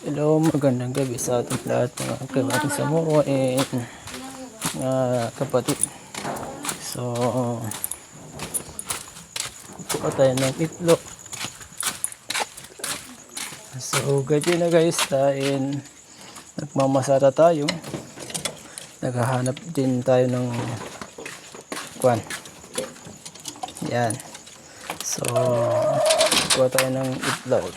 Hello, magandang gabi sa ating lahat mga kaibigan sa Moro kapatid. So, kuha tayo ng itlog. So, gabi na guys, dahil nagmamasada tayo. Naghahanap din tayo ng kwan. Yan. So, kuha tayo ng itlog.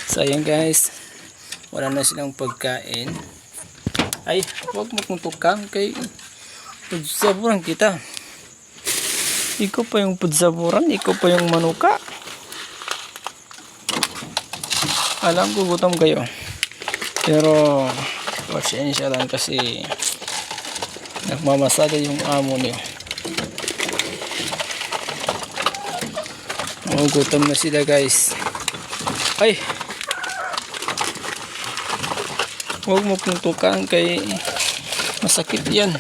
So ayan guys, wala na silang pagkain. Ay, huwag mo kong tukang kay pudsaburan kita. Ikaw pa yung pudsaburan, ikaw pa yung manuka. Alam ko gutom kayo, pero pasensya lang kasi nagmamasada yung amo niyo. Gutom na sila guys. Ay, huwag mo kong tukang kay masakit yan.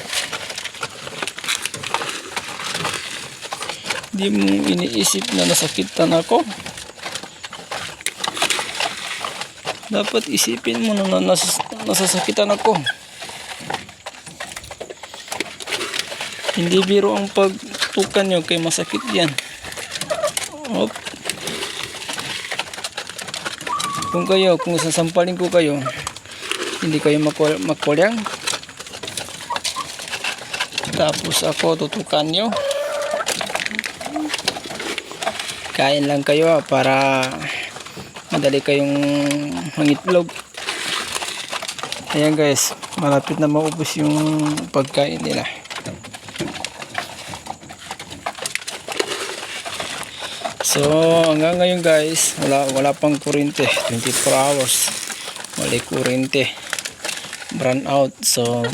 Di mo iniisip na nasakitan ako. Dapat isipin mo na nasasakitan ako. Hindi biro ang pagtukan nyo kay masakit yan. Op. Kung sasampalin ko kayo, hindi kayo makulyang. Tapos ako tutukan nyo. Kain lang kayo para madali kayong mangitlog. Ayan guys, malapit na maubos yung pagkain nila. So hanggang ngayon guys, wala pang kuryente. 24 hours wala kuryente, brown out. So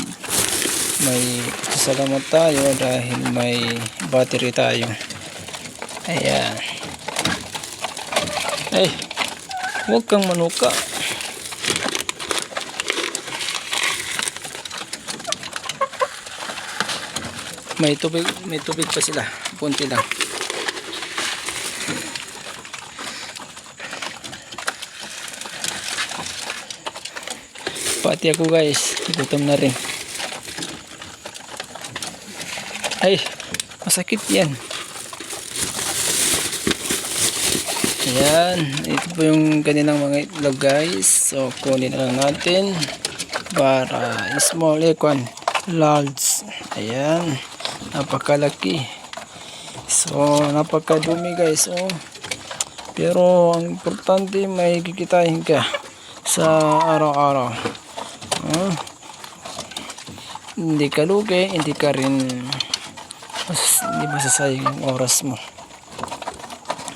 may salamat tayo dahil may battery tayo. Ayan. Ay, huwag kang manuka. May tubig pa sila, punti lang. Pati ako guys, gutom na rin. Ay, masakit yan. Ayan, ito po yung kanilang mga itlog guys. So kunin na lang natin para small equan large. Ayan, napakalaki. So napakadumi guys. Pero ang importante may kikitain ka sa araw-araw. Hindi ka lugi, hindi ka rin hindi masasayang yung oras mo.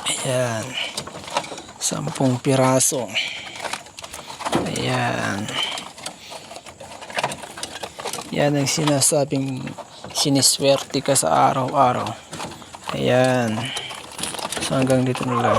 Ayan, 10 piraso. Ayan, yan ang sinasabing siniswerte ka sa araw-araw. Ayan, so hanggang dito na lang.